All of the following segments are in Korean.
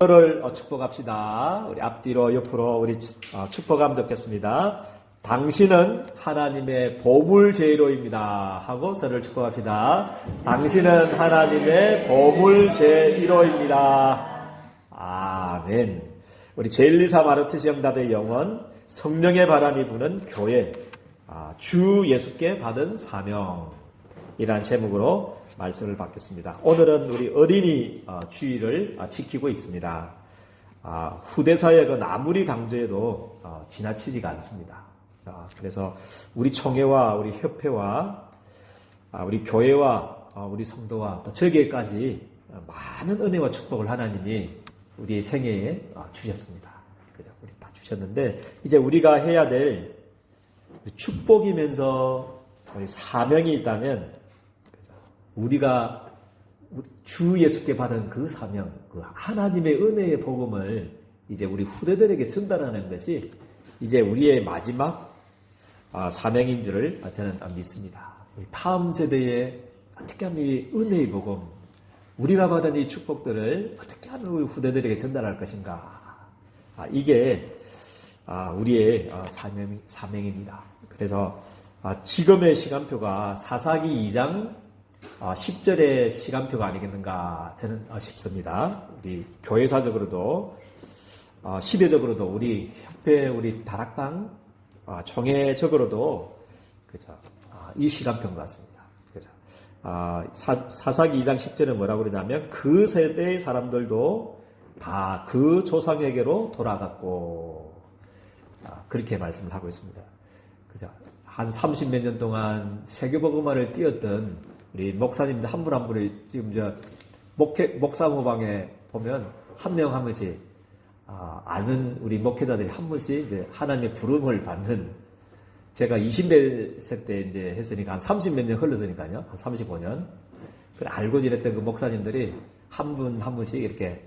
를 축복합시다. 우리 앞뒤로 옆으로 우리 축복하면 좋겠습니다. 당신은 하나님의 보물 제1호입니다. 하고 서로를 축복합시다. 당신은 하나님의 보물 제1호입니다. 아멘. 우리 제124 마르트 시험답의 영혼, 성령의 바람이 부는 교회, 주 예수께 받은 사명이라는 제목으로 말씀을 받겠습니다. 오늘은 우리 어린이 주일을 지키고 있습니다. 후대사역은 아무리 강조해도 지나치지가 않습니다. 그래서 우리 총회와 우리 협회와 우리 교회와 우리 성도와 또 저교회까지 많은 은혜와 축복을 하나님이 우리 생애에 주셨습니다. 그래서 우리 다 주셨는데 이제 우리가 해야 될 축복이면서 우리 사명이 있다면 우리가 주 예수께 받은 그 사명, 그 하나님의 은혜의 복음을 이제 우리 후대들에게 전달하는 것이 이제 우리의 마지막 사명인 줄을 저는 믿습니다. 우리 다음 세대에 어떻게 하면 이 은혜의 복음, 우리가 받은 이 축복들을 어떻게 하면 우리 후대들에게 전달할 것인가. 이게 우리의 사명입니다. 그래서 지금의 시간표가 사사기 2장 10절의 시간표가 아니겠는가 저는 싶습니다. 우리 교회사적으로도 시대적으로도 우리 협회, 우리 다락방 총회적으로도 그죠? 이 시간표인 것 같습니다. 그죠? 사사기 2장 10절은 뭐라고 그러냐면 그 세대의 사람들도 다 그 조상에게로 돌아갔고 그렇게 말씀을 하고 있습니다. 그죠? 한 30몇 년 동안 세계복음화를 띄웠던 우리 목사님들 한 분 한 분이 지금 목사 모방에 보면 한 명 한 번씩 아는 우리 목회자들이 한 분씩 이제 하나님의 부름을 받는, 제가 20대 때 이제 했으니까 한 30몇 년 흘렀으니까요. 한 35년. 알고 지냈던 그 목사님들이 한 분 한 분씩 이렇게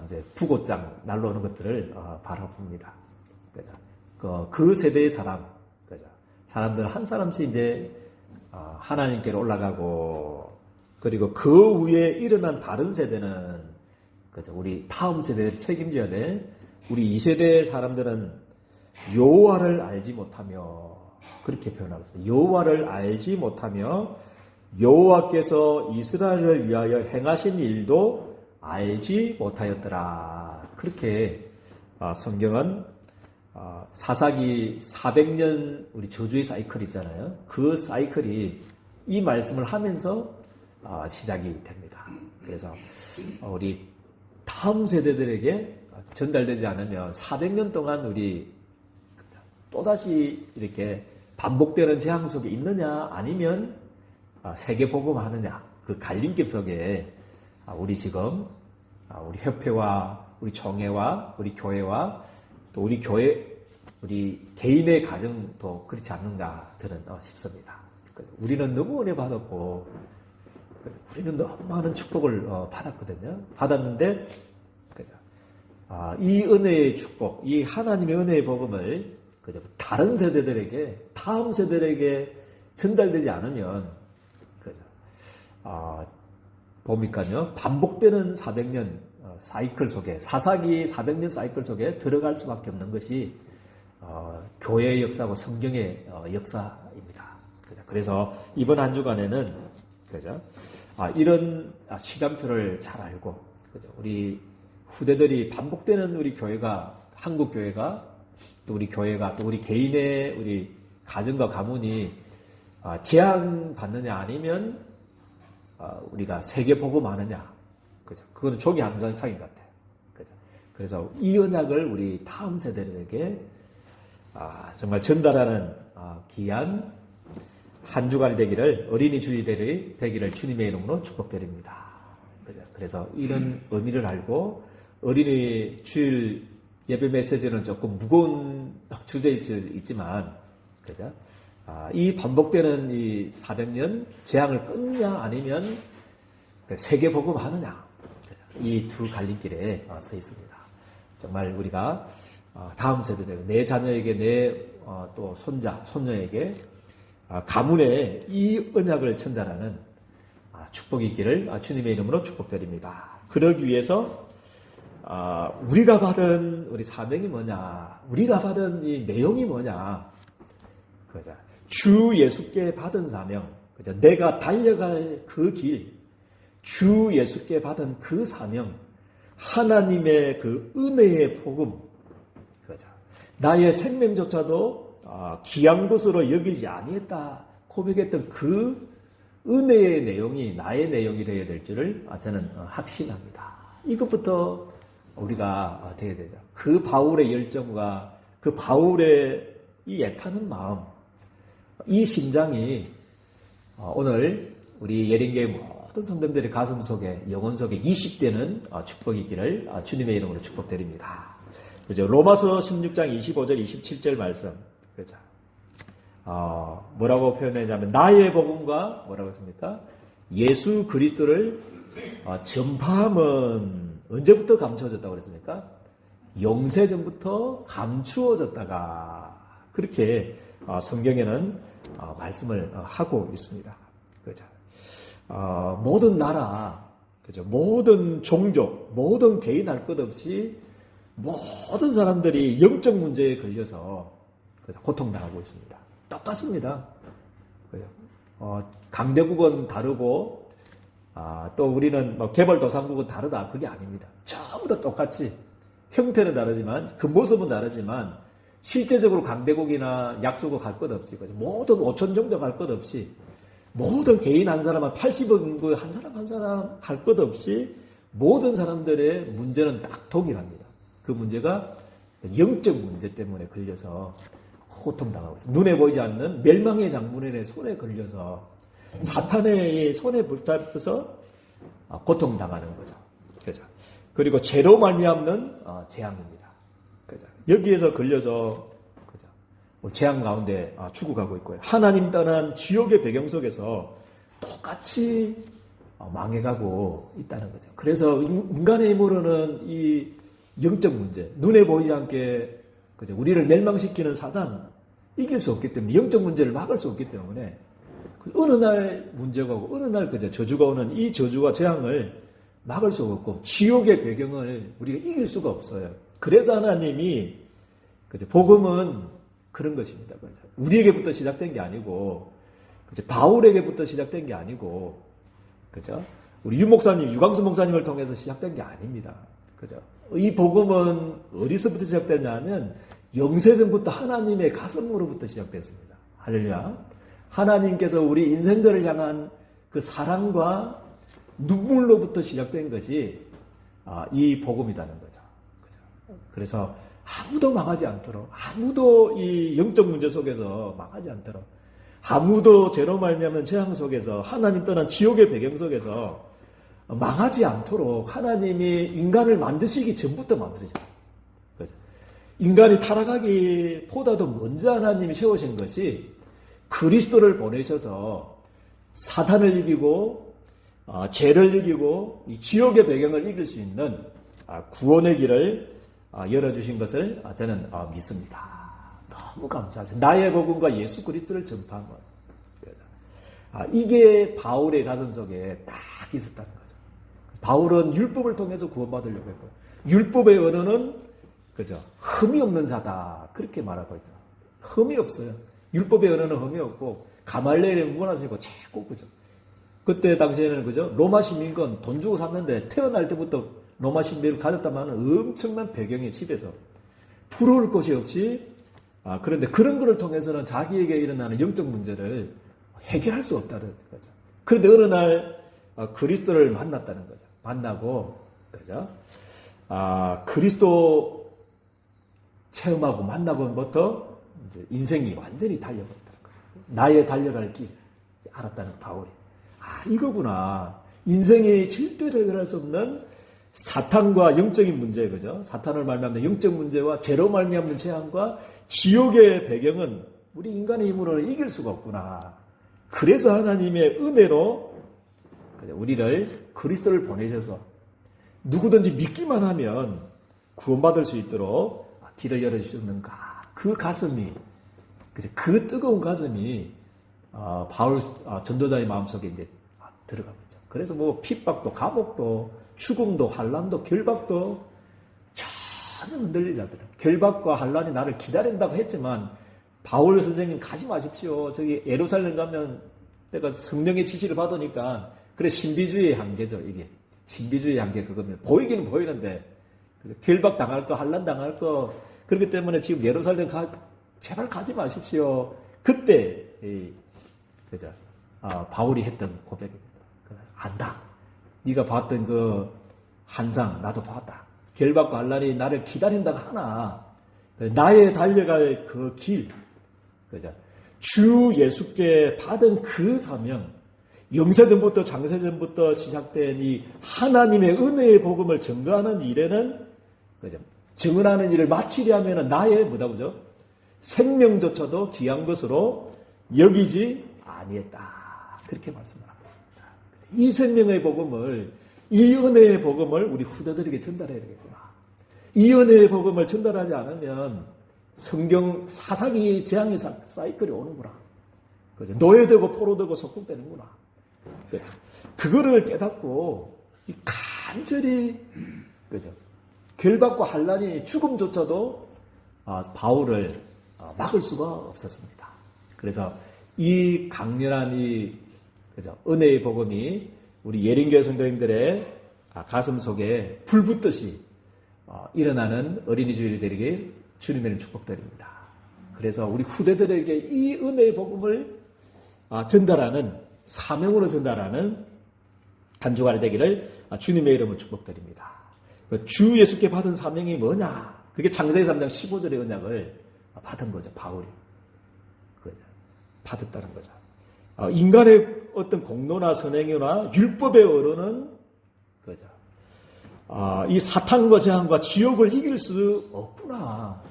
이제 부고장 날라오는 것들을 바라봅니다. 그죠? 그 세대의 사람, 그죠? 사람들 한 사람씩 이제 하나님께로 올라가고, 그리고 그 위에 일어난 다른 세대는, 그죠? 우리 다음 세대를 책임져야 될 우리 이 세대의 사람들은 여호와를 알지 못하며, 그렇게 표현하고 있어요. 여호와를 알지 못하며 여호와께서 이스라엘을 위하여 행하신 일도 알지 못하였더라. 그렇게 성경은 사사기 400년 우리 저주의 사이클 있잖아요. 그 사이클이 이 말씀을 하면서 시작이 됩니다. 그래서 우리 다음 세대들에게 전달되지 않으면 400년 동안 우리 또다시 이렇게 반복되는 재앙 속에 있느냐, 아니면 세계복음하느냐, 그 갈림길 속에 우리 지금 우리 협회와 우리 총회와 우리 교회와 또 우리 교회, 우리 개인의 가정도 그렇지 않는가 저는 싶습니다. 우리는 너무 은혜 받았고, 우리는 너무 많은 축복을 받았거든요. 받았는데, 그죠? 이 은혜의 축복, 이 하나님의 은혜의 복음을 그죠? 다른 세대들에게, 다음 세대들에게 전달되지 않으면, 그죠? 뭡니까요? 반복되는 400년 사이클 속에, 사사기 400년 사이클 속에 들어갈 수밖에 없는 것이 교회의 역사고 성경의 역사입니다. 그죠? 그래서 이번 한 주간에는, 그죠? 이런 시간표를 잘 알고, 그죠? 우리 후대들이 반복되는 우리 교회가, 한국 교회가, 또 우리 교회가, 또 우리 개인의 우리 가정과 가문이 제한받느냐, 아니면 우리가 세계 복음하느냐, 그죠? 그거는 종이 한 장인 것 같아요. 그죠? 그래서 이 언약을 우리 다음 세대들에게 정말 전달하는 귀한 한 주간이 되기를, 어린이 주일이 되기를 주님의 이름으로 축복드립니다. 그죠? 그래서 이런 의미를 알고, 어린이 주일 예배 메시지는 조금 무거운 주제일 수 있지만, 그죠? 이 반복되는 이 400년 재앙을 끊느냐, 아니면 세계 복음 하느냐, 이 두 갈림길에 서 있습니다. 정말 우리가 다음 세대들, 내 자녀에게, 내 또 손자, 손녀에게 가문에 이 언약을 전달하는 축복이 있기를 주님의 이름으로 축복드립니다. 그러기 위해서 우리가 받은 우리 사명이 뭐냐? 우리가 받은 이 내용이 뭐냐? 그죠? 주 예수께 받은 사명, 그죠? 내가 달려갈 그 길, 주 예수께 받은 그 사명, 하나님의 그 은혜의 복음, 그죠? 나의 생명조차도 귀한 것으로 여기지 아니했다 고백했던 그 은혜의 내용이 나의 내용이 되어야 될 줄을 저는 확신합니다. 이것부터 우리가 되어야 되죠. 그 바울의 열정과 그 바울의 이 애타는 마음, 이 심장이 오늘 우리 예린교회 모든 성도들의 가슴 속에, 영혼 속에 20대는 축복이 있기를 주님의 이름으로 축복드립니다. 그죠? 로마서 16장 25절 27절 말씀, 그죠? 뭐라고 표현했냐면 나의 복음과 뭐라고 했습니까? 예수 그리스도를 전파함은 언제부터 감추어졌다고 그랬습니까? 영세전부터 감추어졌다가 그렇게 성경에는 말씀을 하고 있습니다. 그죠? 모든 나라, 그죠? 모든 종족, 모든 개인 할 것 없이 모든 사람들이 영적 문제에 걸려서 고통당하고 있습니다. 똑같습니다. 그죠? 강대국은 다르고 또 우리는 개발도상국은 다르다. 그게 아닙니다. 전부 다 똑같이 형태는 다르지만 그 모습은 다르지만 실제적으로 강대국이나 약소국 할 것 없이 그죠? 모든 5천 종족 할 것 없이 모든 개인 한 사람, 80억 인구 한 사람 한 사람 할 것 없이 모든 사람들의 문제는 딱 동일합니다. 그 문제가 영적 문제 때문에 걸려서 고통당하고 있습니다. 눈에 보이지 않는 멸망의 장군의 손에 걸려서 사탄의 손에 붙잡혀서 고통당하는 거죠. 그죠? 그리고 죄로 말미암는 재앙입니다. 그죠? 여기에서 걸려서 그죠? 재앙 가운데 죽어가고 있고요. 하나님 떠난 지옥의 배경 속에서 똑같이 망해가고 있다는 거죠. 그래서 인간의 힘으로는 이 영적 문제, 눈에 보이지 않게 그죠? 우리를 멸망시키는 사단 이길 수 없기 때문에 영적 문제를 막을 수 없기 때문에 어느 날 문제가 오고 어느 날 그저 저주가 오는 이 저주와 재앙을 막을 수가 없고 지옥의 배경을 우리가 이길 수가 없어요. 그래서 하나님이 그죠? 복음은 그런 것입니다. 그죠? 우리에게부터 시작된 게 아니고 그죠? 바울에게부터 시작된 게 아니고 그죠? 우리 유 목사님, 유광수 목사님을 통해서 시작된 게 아닙니다. 그죠? 이 복음은 어디서부터 시작됐냐면 영세전부터 하나님의 가슴으로부터 시작됐습니다. 할렐루야. 하나님께서 우리 인생들을 향한 그 사랑과 눈물로부터 시작된 것이 이 복음이라는 거죠. 그죠? 그래서 아무도 망하지 않도록, 아무도 이 영적 문제 속에서 망하지 않도록, 아무도 죄로 말미암는 재앙 속에서 하나님 떠난 지옥의 배경 속에서 망하지 않도록 하나님이 인간을 만드시기 전부터 만들으셨어요. 인간이 타락하기보다도 먼저 하나님이 세우신 것이 그리스도를 보내셔서 사탄을 이기고 죄를 이기고 이 지옥의 배경을 이길 수 있는 구원의 길을 열어주신 것을 저는 믿습니다. 너무 감사하죠. 나의 복음과 예수 그리스도를 전파한 것. 이게 바울의 가슴 속에 딱 있었다는 거죠. 바울은 율법을 통해서 구원받으려고 했고 율법의 언어는 그죠? 흠이 없는 자다. 그렇게 말하고 있죠. 흠이 없어요. 율법의 언어는 흠이 없고, 가말리엘의 문화시고 최고, 그죠? 그때 당시에는, 그죠? 로마 시민권 돈 주고 샀는데, 태어날 때부터 로마 신비를 가졌다면 엄청난 배경의 집에서 부러울 것이 없이, 그런데 그런 것을 통해서는 자기에게 일어나는 영적 문제를 해결할 수 없다는 거죠. 그런데 어느 날, 그리스도를 만났다는 거죠. 만나고, 그죠? 그리스도 체험하고 만나고부터 이제 인생이 완전히 달려버렸다는 거죠. 나의 달려갈 길 알았다는 바울이. 이거구나. 인생이 절대로 해결할 수 없는 사탄과 영적인 문제, 그죠? 사탄을 말미암는 영적 문제와 죄로 말미암는 재앙과 지옥의 배경은 우리 인간의 힘으로는 이길 수가 없구나. 그래서 하나님의 은혜로 우리를 그리스도를 보내셔서 누구든지 믿기만 하면 구원받을 수 있도록 길을 열어주셨는가. 그 가슴이, 그 뜨거운 가슴이, 바울 전도자의 마음속에 이제 들어가죠. 그래서 뭐 핍박도, 감옥도, 죽음도, 환란도, 결박도, 전혀 흔들리지 않더라. 결박과 환란이 나를 기다린다고 했지만 바울 선생님 가지 마십시오. 저기 예루살렘 가면 내가 성령의 지시를 받으니까 그래 신비주의의 한계죠. 이게 신비주의의 한계 그거면 보이기는 보이는데 결박 당할 거 환란 당할 거 그렇기 때문에 지금 예루살렘 제발 가지 마십시오. 그때 그죠? 바울이 했던 고백입니다. 안다. 네가 봤던 그 환상 나도 봤다. 결박과 환란이 나를 기다린다고 하나 나의 달려갈 그 길, 그죠? 주 예수께 받은 그 사명, 영세전부터 장세전부터 시작된 이 하나님의 은혜의 복음을 증거하는 일에는 그죠? 증언하는 일을 마치려 하면 나의 뭐다보죠? 생명조차도 귀한 것으로 여기지 아니했다. 그렇게 말씀을 하고 있습니다. 이 생명의 복음을, 이 은혜의 복음을 우리 후대들에게 전달해야 되겠구나. 이 은혜의 복음을 전달하지 않으면 성경 사사기 재앙의 사이클이 오는구나. 그죠? 노예되고 포로되고 속국되는구나. 그죠? 그거를 깨닫고 간절히 그죠? 결박과 환란이 죽음조차도 바울을 막을 수가 없었습니다. 그래서 이 강렬한 그죠? 은혜의 복음이 우리 예린교회 성도님들의 가슴 속에 불 붙듯이 일어나는 어린이 주일이 되기를 주님의 이름 축복드립니다. 그래서 우리 후대들에게 이 은혜의 복음을 전달하는 사명으로 전달하는 한 주간이 되기를 주님의 이름으로 축복드립니다. 주 예수께 받은 사명이 뭐냐? 그게 창세기 3장 15절의 언약을 받은 거죠. 바울이 받았다는 거죠. 인간의 어떤 공로나 선행이나 율법의 어른은 그죠. 이 사탄과 재앙과 지옥을 이길 수 없구나.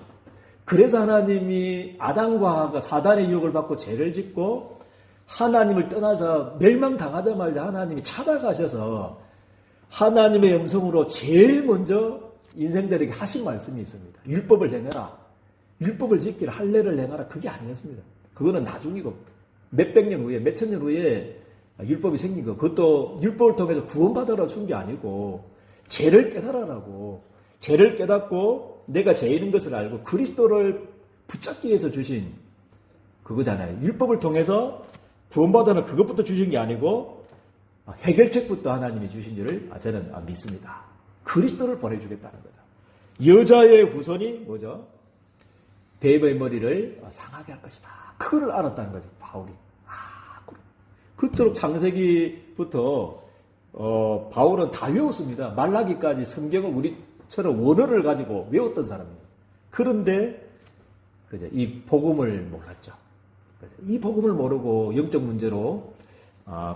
그래서 하나님이 아담과 하와가 사단의 유혹을 받고 죄를 짓고 하나님을 떠나서 멸망당하자마자 하나님이 찾아가셔서 하나님의 음성으로 제일 먼저 인생들에게 하신 말씀이 있습니다. 율법을 행해라. 율법을 지키라. 할례를 행하라. 그게 아니었습니다. 그거는 나중이고 몇백 년 후에 몇천 년 후에 율법이 생긴 거. 그것도 율법을 통해서 구원받으라 준 게 아니고 죄를 깨달아라고. 죄를 깨닫고 내가 죄인인 것을 알고 그리스도를 붙잡기 위해서 주신 그거잖아요. 율법을 통해서 구원받으라 그것부터 주신 게 아니고 해결책부터 하나님이 주신 줄을 저는 믿습니다. 그리스도를 보내주겠다는 거죠. 여자의 후손이 뭐죠? 대의 머리를 상하게 할 것이다. 그거를 알았다는 거죠. 바울이. 그토록 창세기부터 바울은 다 외웠습니다. 말라기까지 성경을 우리처럼 원어를 가지고 외웠던 사람입니다. 그런데 그죠? 이 복음을 몰랐죠. 그죠? 이 복음을 모르고 영적 문제로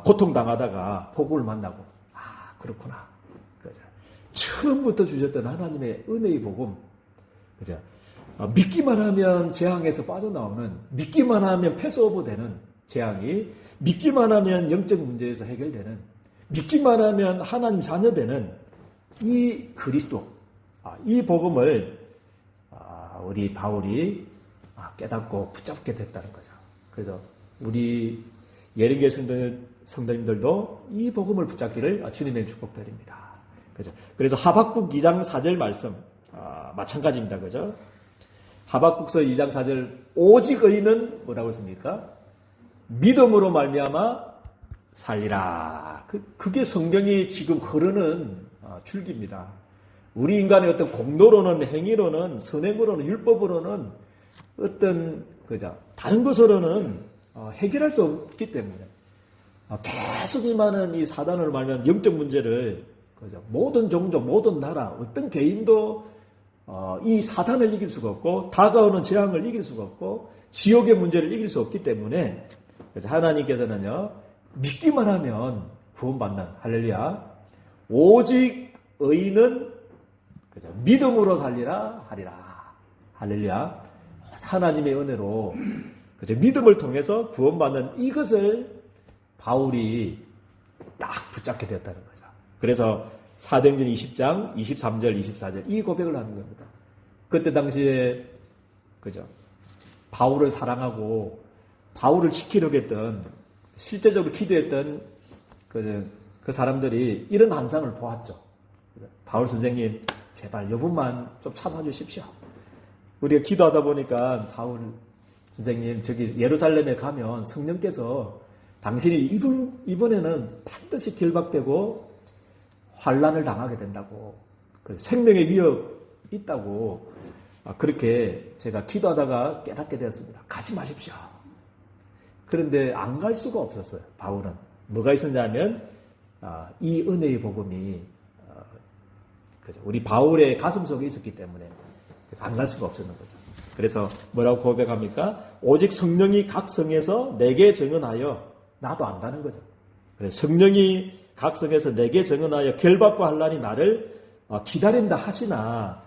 고통당하다가 복음을 만나고 그렇구나. 그죠? 처음부터 주셨던 하나님의 은혜의 복음. 그죠? 믿기만 하면 재앙에서 빠져나오는, 믿기만 하면 패스오버 되는 재앙이, 믿기만 하면 영적 문제에서 해결되는, 믿기만 하면 하나님 자녀 되는 이 그리스도, 이 복음을 우리 바울이 깨닫고 붙잡게 됐다는 거죠. 그래서 우리 예린교회 성도님들도 이 복음을 붙잡기를 주님의 축복드립니다. 그죠? 그래서 하박국 2장 4절 말씀 마찬가지입니다. 그죠? 하박국서 2장 4절 오직 의인은 뭐라고 했습니까? 믿음으로 말미암아 살리라. 그게 성경이 지금 흐르는 줄기입니다. 우리 인간의 어떤 공로로는, 행위로는, 선행으로는, 율법으로는, 어떤 그죠? 다른 것으로는 해결할 수 없기 때문에 계속 임하는 이 사단으로 말미암아 영적 문제를, 그죠? 모든 종족, 모든 나라, 어떤 개인도 이 사단을 이길 수가 없고 다가오는 재앙을 이길 수가 없고 지옥의 문제를 이길 수 없기 때문에, 그래서 하나님께서는요, 믿기만 하면 구원받는, 할렐루야, 오직 의인은 그죠? 믿음으로 살리라 하리라, 할렐루야, 하나님의 은혜로 그죠? 믿음을 통해서 구원받는 이것을 바울이 딱 붙잡게 되었다는 거죠. 그래서 사도행전 20장 23절 24절 이 고백을 하는 겁니다. 그때 당시에 그죠? 바울을 사랑하고 바울을 지키려고 했던, 실제적으로 기도했던 그 사람들이 이런 환상을 보았죠. 바울 선생님, 제발 여분만 좀 참아주십시오. 우리가 기도하다 보니까 바울 선생님 저기 예루살렘에 가면 성령께서 당신이 이번에는 반드시 결박되고 환난을 당하게 된다고, 생명의 위협 있다고, 그렇게 제가 기도하다가 깨닫게 되었습니다. 가지 마십시오. 그런데 안 갈 수가 없었어요. 바울은 뭐가 있었냐면 이 은혜의 복음이 우리 바울의 가슴 속에 있었기 때문에 안 갈 수가 없었는 거죠. 그래서 뭐라고 고백합니까? 오직 성령이 각 성에서 내게 증언하여, 나도 안다는 거죠. 그래서 성령이 각 성에서 내게 증언하여 결박과 환난이 나를 기다린다 하시나,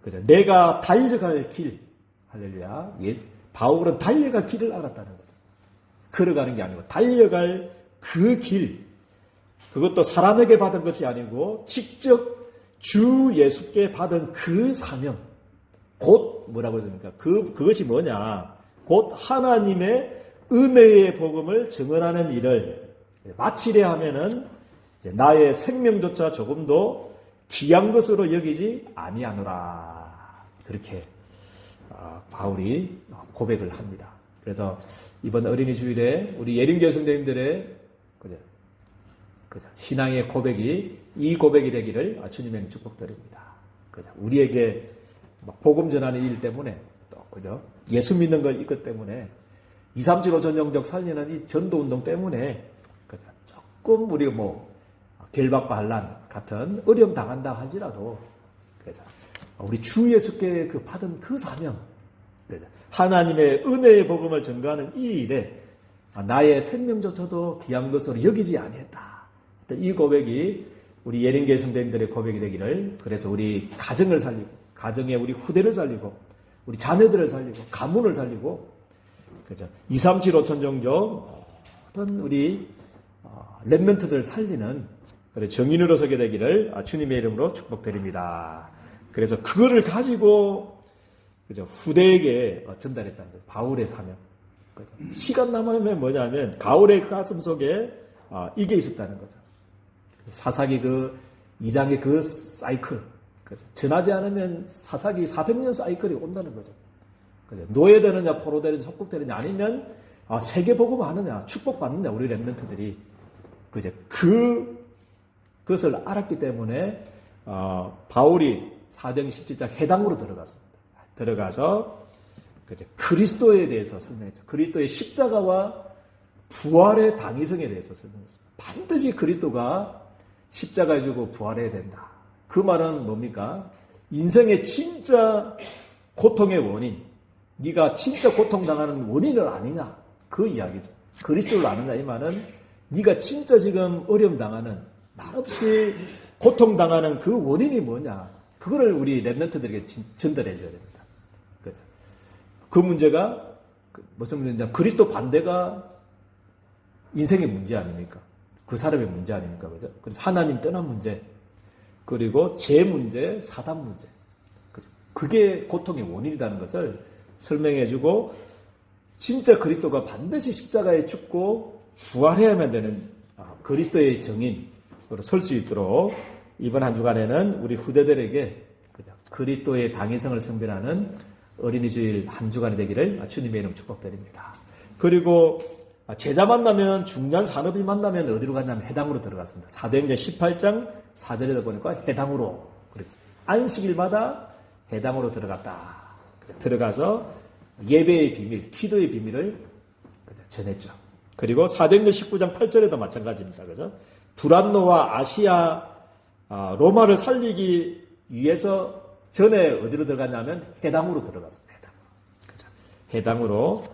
그죠? 내가 달려갈 길, 할렐루야. 바울은 달려갈 길을 알았다는 거죠. 걸어가는 게 아니고 달려갈 그 길, 그것도 사람에게 받은 것이 아니고 직접 주 예수께 받은 그 사명, 곧 뭐라고 했습니까? 그것이 뭐냐? 곧 하나님의 은혜의 복음을 증언하는 일을 마치려 하면은 이제 나의 생명조차 조금도 귀한 것으로 여기지 아니하노라. 그렇게 바울이 고백을 합니다. 그래서 이번 어린이 주일에 우리 예림교회 성도님들의 신앙의 고백이 이 고백이 되기를 주님의 축복드립니다. 우리에게 복음 전하는 일 때문에 또 그죠? 예수 믿는 것 때문에 237호 전용적 살리는 이 전도 운동 때문에 그죠? 조금 우리가 결박과 환난 같은 어려움 당한다 할지라도 그죠? 우리 주 예수께 받은 그 사명, 그죠? 하나님의 은혜의 복음을 전가하는 이 일에 나의 생명조차도 귀한 것으로 여기지 아니했다. 이 고백이 우리 예림교회 성도님들의 고백이 되기를, 그래서 우리 가정을 살리고 가정에 우리 후대를 살리고 우리 자녀들을 살리고 가문을 살리고 그죠? 237 5천 종족 모든 우리 렘넌트들을 살리는 정인으로 서게 되기를 주님의 이름으로 축복드립니다. 그래서 그거를 가지고 그죠? 후대에게 전달했다는 거죠. 바울의 사명. 그죠? 시간 남으면 뭐냐면 바울의 가슴 속에 이게 있었다는 거죠. 사사기 2장의 그 사이클. 그죠? 전하지 않으면 사사기 400년 사이클이 온다는 거죠. 그죠? 노예되느냐, 포로되느냐, 속국되느냐, 아니면 세계 복음 하느냐, 축복받느냐, 우리 렘넌트들이. 그죠? 그것을 알았기 때문에, 바울이 사도행 17장 해당으로 들어갔습니다. 들어가서, 그죠? 그리스도에 대해서 설명했죠. 그리스도의 십자가와 부활의 당위성에 대해서 설명했습니다. 반드시 그리스도가 십자가에 주고 부활해야 된다. 그 말은 뭡니까? 인생의 진짜 고통의 원인, 네가 진짜 고통당하는 원인을 아느냐? 그 이야기죠. 그리스도를 아느냐 이 말은 네가 진짜 지금 어려움 당하는, 말없이 고통당하는 그 원인이 뭐냐? 그거를 우리 렘넌트들에게 전달해 줘야 됩니다. 그죠? 그 문제가 무슨 문제냐? 그리스도 반대가 인생의 문제 아닙니까? 그 사람의 문제 아닙니까? 그죠? 그래서 하나님 떠난 문제, 그리고 죄 문제, 사단 문제. 그죠? 그게 고통의 원인이라는 것을 설명해주고, 진짜 그리스도가 반드시 십자가에 죽고 부활해야만 되는 그리스도의 정인으로 설 수 있도록 이번 한 주간에는 우리 후대들에게 그죠? 그리스도의 당위성을 선별하는 어린이 주일 한 주간이 되기를 주님의 이름 축복드립니다. 그리고 제자 만나면, 중요한 산업이 만나면 어디로 갔냐면 해당으로 들어갔습니다. 사도행전 18장 4절에다 보니까 해당으로 그랬습니다. 안식일마다 해당으로 들어갔다. 들어가서 예배의 비밀, 기도의 비밀을 전했죠. 그리고 사도행전 19장 8절에도 마찬가지입니다. 그죠? 두란노와 아시아, 로마를 살리기 위해서 전에 어디로 들어갔냐면 해당으로 들어갔습니다. 해당. 그죠? 해당으로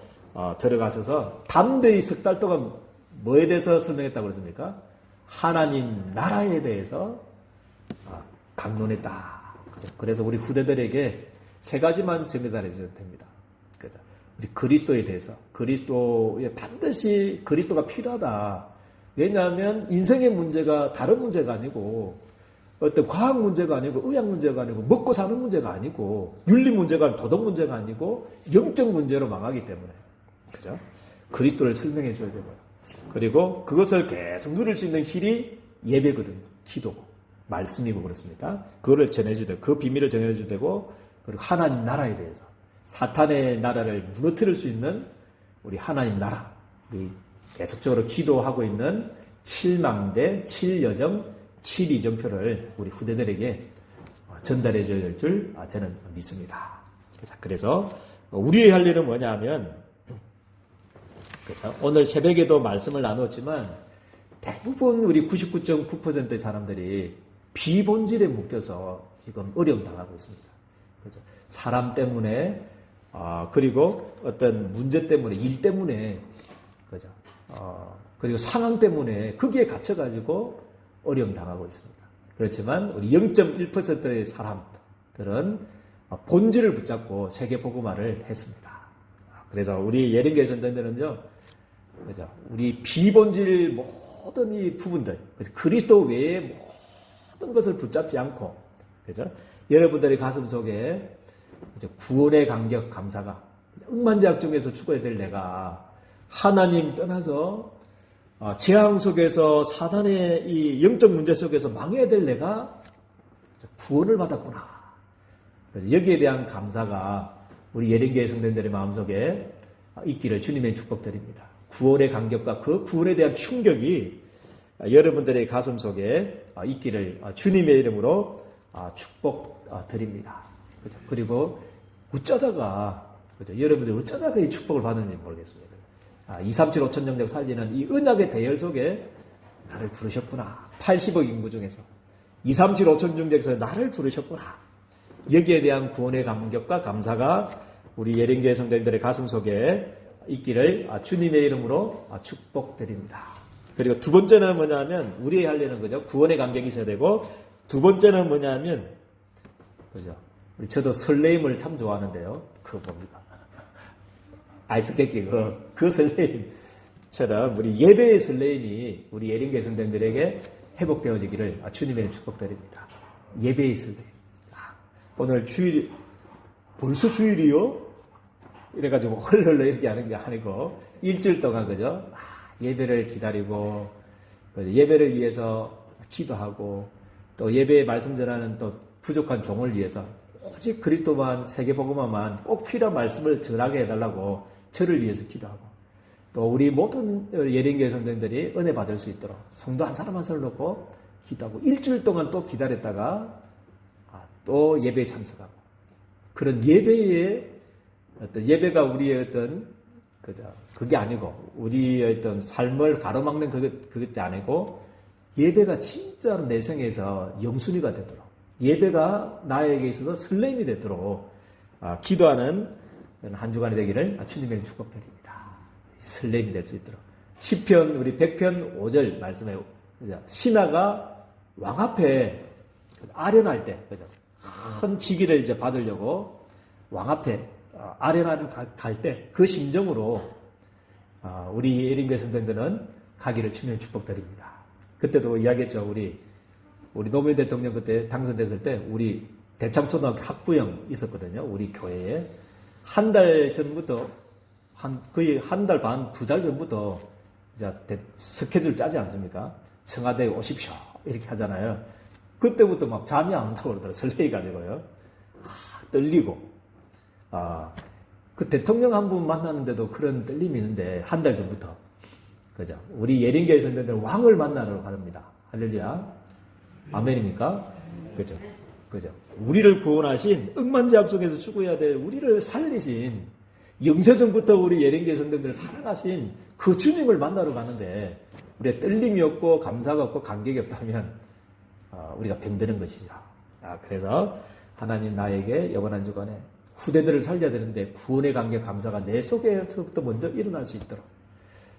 들어가셔서 담대히 석 달 동안 뭐에 대해서 설명했다고 그랬습니까? 하나님 나라에 대해서 강론했다. 그래서 우리 후대들에게 세 가지만 전달해 주셔도 됩니다. 그죠? 우리 그리스도에 대해서, 그리스도에 반드시 그리스도가 필요하다. 왜냐하면 인생의 문제가 다른 문제가 아니고, 어떤 과학 문제가 아니고, 의학 문제가 아니고, 먹고 사는 문제가 아니고, 윤리 문제가 아니고, 도덕 문제가 아니고, 영적 문제로 망하기 때문에. 그죠? 그리스도를 설명해 줘야 되고요. 그리고 그것을 계속 누릴 수 있는 길이 예배거든요. 기도고. 말씀이고 그렇습니다. 그거를 전해줘야 되고, 그 비밀을 전해줘야 되고, 그리고 하나님 나라에 대해서 사탄의 나라를 무너뜨릴 수 있는 우리 하나님 나라, 우리 계속적으로 기도하고 있는 7망대, 7여정, 7이정표를 우리 후대들에게 전달해 줘야 될 줄 저는 믿습니다. 그래서 우리의 할 일은 뭐냐 하면, 그래서 오늘 새벽에도 말씀을 나눴지만 대부분 우리 99.9%의 사람들이 비본질에 묶여서 지금 어려움 당하고 있습니다. 그래서 사람 때문에 그리고 어떤 문제 때문에, 일 때문에, 그죠? 그리고 상황 때문에 거기에 갇혀가지고 어려움 당하고 있습니다. 그렇지만 우리 0.1%의 사람들은 본질을 붙잡고 세계 복음화를 했습니다. 그래서 우리 예린교회 선생들은요, 그죠? 우리 비본질 모든 이 부분들, 그리스도 외에 모든 것을 붙잡지 않고, 그죠? 여러분들의 가슴 속에 구원의 감격, 감사가, 억만장자 중에서 죽어야 될 내가 하나님 떠나서 재앙 속에서 사단의 이 영적 문제 속에서 망해야 될 내가 구원을 받았구나. 그래서 여기에 대한 감사가 우리 예린교회 성도님들의 마음속에 있기를 주님의 축복드립니다. 구원의 감격과 그 구원에 대한 충격이 여러분들의 가슴 속에 있기를 주님의 이름으로 축복드립니다. 그죠? 그리고 어쩌다가, 그죠? 여러분들이 어쩌다가 이 축복을 받는지 모르겠습니다. 237 5천 영적 살리는 이 언약의 대열 속에 나를 부르셨구나. 80억 인구 중에서 237 5천 중에서 나를 부르셨구나. 여기에 대한 구원의 감격과 감사가 우리 예린교회 성도님들의 가슴 속에 있기를 주님의 이름으로 축복드립니다. 그리고 두 번째는 뭐냐면, 우리의 할 일은 그죠? 구원의 감격이 있어야 되고, 두 번째는 뭐냐면, 그죠? 저도 설레임을 참 좋아하는데요. 그거 뭡니까? 아이스케이크, 그 설레임처럼 우리 예배의 설레임이 우리 예린교회 성도님들에게 회복되어지기를 주님의 축복드립니다. 예배의 설레임. 오늘 주일이, 벌써 주일이요? 이래가지고 헐헐 이렇게 하는 게 아니고, 일주일 동안, 그죠? 예배를 기다리고, 예배를 위해서 기도하고, 또 예배의 말씀 전하는 또 부족한 종을 위해서 오직 그리스도만, 세계복음화만 꼭 필요한 말씀을 전하게 해달라고 저를 위해서 기도하고, 또 우리 모든 예린교회 성도님들이 은혜 받을 수 있도록 성도 한 사람 한 사람을 놓고 기도하고, 일주일 동안 또 기다렸다가 또 예배에 참석하고, 그런 예배의 어떤 예배가 우리의 어떤 그게 아니고, 우리의 어떤 삶을 가로막는 그것도 아니고, 예배가 진짜로 내 생에서 영순위가 되도록, 예배가 나에게 있어서 설렘이 되도록 기도하는 한 주간이 되기를 주님의 축복드립니다. 설렘이 될 수 있도록. 시편 우리 100편 5절 말씀에, 그죠? 신하가 왕 앞에 아련할 때, 그죠? 큰 직위를 이제 받으려고 왕 앞에 아련하러 갈 때 그 심정으로 우리 예린교회 성도님들은 가기를 주님의 축복드립니다. 그때도 이야기했죠. 우리 노무현 대통령 그때 당선됐을 때 우리 대창초등학교 학부형 있었거든요. 우리 교회에 한 달 전부터 거의 한 달 반, 두 달 전부터 이제 스케줄 짜지 않습니까? 청와대에 오십시오 이렇게 하잖아요. 그때부터 막 잠이 안 온다고 그러더라고요. 설레가지고요. 떨리고. 그 대통령 한 분 만나는데도 그런 떨림이 있는데, 한 달 전부터. 그죠? 우리 예린교회 성도들 왕을 만나러 갑니다. 할렐루야. 아멘입니까? 그죠? 그죠? 우리를 구원하신, 억만자악 속에서 죽어야 될 우리를 살리신, 영세전부터 우리 예린교회 성도들을 사랑하신 그 주님을 만나러 가는데, 우리의 떨림이 없고, 감사가 없고, 감격이 없다면, 우리가 병드는 것이죠. 그래서 하나님 나에게 이번 한 주간에 후대들을 살려야 되는데, 구원의 감격, 감사가 내 속에서부터 먼저 일어날 수 있도록,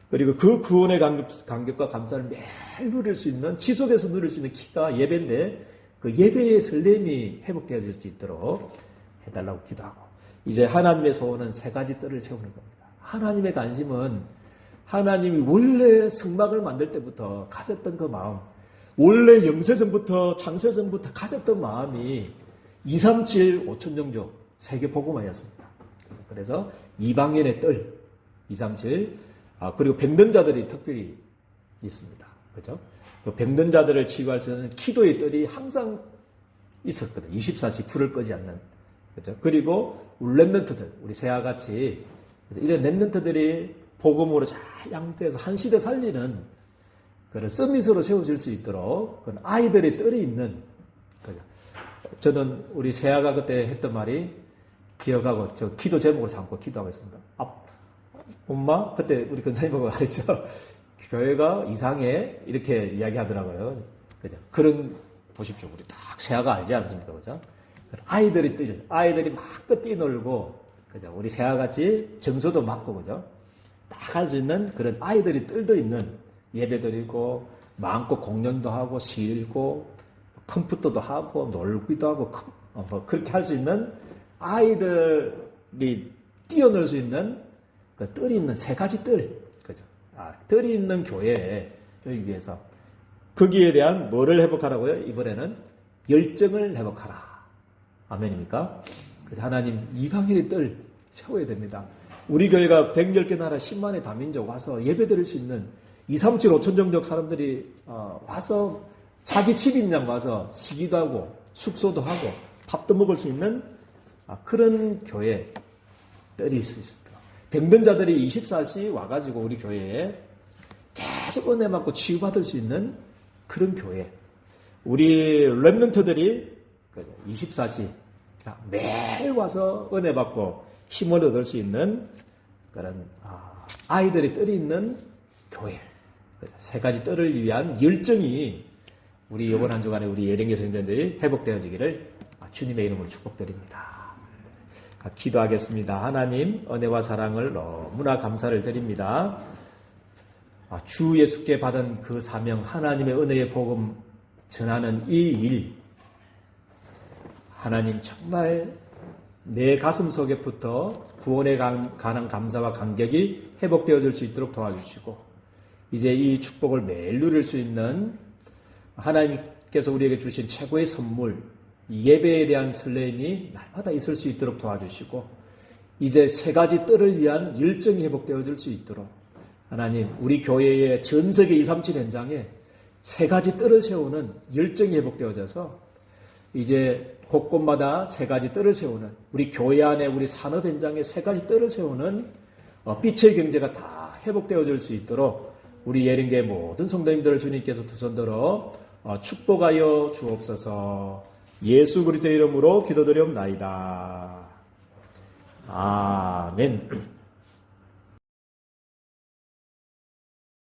그리고 그 구원의 감격과 감사를 매일 누릴 수 있는, 지속해서 누릴 수 있는 키가 예배인데, 그 예배의 설렘이 회복되어질 수 있도록 해달라고 기도하고, 이제 하나님의 소원은 세 가지 뜰을 세우는 겁니다. 하나님의 관심은 하나님이 원래 성막을 만들 때부터 가졌던 그 마음, 원래 영세전부터 창세전부터 가졌던 마음이 237 5천정조 세계 복음화였습니다. 그래서 이방인의 뜰 237, 그리고 병든 자들이 특별히 있습니다. 그죠? 병든 자들을 치유할 수 있는 기도의 뜰이 항상 있었거든. 24시 불을 꺼지 않는. 그죠? 그리고 우리 랩런트들, 우리 새와 같이 이런 랩런트들이 복음으로 잘 양떼해서 한 시대 살리는 그런 서밋으로 세워질 수 있도록 그런 아이들의 뜰이 있는. 그죠? 저는 우리 새아가 그때 했던 말이 기억하고 저 기도 제목을 삼고 기도하고 있습니다. 엄마 그때 우리 근사님하고 말했죠. 교회가 이상해 이렇게 이야기하더라고요. 그죠? 그런 보십시오. 우리 딱 새아가 알지 않습니까, 그죠? 아이들이 뛰죠. 아이들이 마음껏 뛰놀고, 그죠? 우리 새아 같이 정서도 맞고, 그죠? 딱 할 수 있는 그런 아이들이 뜰도 있는 예배드리고 마음껏 공연도 하고 시 읽고 컴퓨터도 하고 놀기도 하고 그렇게 할 수 있는 아이들이 뛰어놀 수 있는 그 뜰이 있는 세 가지 뜰, 그죠? 뜰이 있는 교회에 여기 위해서 거기에 대한 뭐를 회복하라고요? 이번에는 열정을 회복하라. 아멘입니까? 그래서 하나님 이방인의 뜰 세워야 됩니다. 우리 교회가 110개 나라 10만의 다민족 와서 예배 드릴 수 있는 2, 3, 7, 5천 정도 사람들이 와서 자기 집인장 와서 쉬기도 하고 숙소도 하고 밥도 먹을 수 있는 그런 교회 뜰이 있을 수 있도록 병든 자들이 24시 와가지고 우리 교회에 계속 은혜 받고 치유받을 수 있는 그런 교회. 우리 랩런트들이 24시 매일 와서 은혜 받고 힘을 얻을 수 있는 그런 아이들이 뜰이 있는 교회. 세 가지 뜰을 위한 열정이 우리 이번 한 주간에 우리 예령교 성전들이 회복되어지기를 주님의 이름으로 축복드립니다. 기도하겠습니다. 하나님 은혜와 사랑을 너무나 감사를 드립니다. 주 예수께 받은 그 사명, 하나님의 은혜의 복음 전하는 이 일, 하나님 정말 내 가슴 속에부터 구원에 관한 감사와 감격이 회복되어질 수 있도록 도와주시고 이제 이 축복을 매일 누릴 수 있는 하나님께서 우리에게 주신 최고의 선물, 예배에 대한 설렘이 날마다 있을 수 있도록 도와주시고 이제 세 가지 뜰을 위한 열정이 회복되어질 수 있도록 하나님 우리 교회의 전 세계 237 현장에 세 가지 뜰을 세우는 열정이 회복되어져서 이제 곳곳마다 세 가지 뜰을 세우는 우리 교회 안에 우리 산업 현장에 세 가지 뜰을 세우는 빛의 경제가 다 회복되어질 수 있도록 우리 예령교회 모든 성도님들을 주님께서 두 손 들어 축복하여 주옵소서. 예수 그리스도의 이름으로 기도드리옵나이다. 아멘.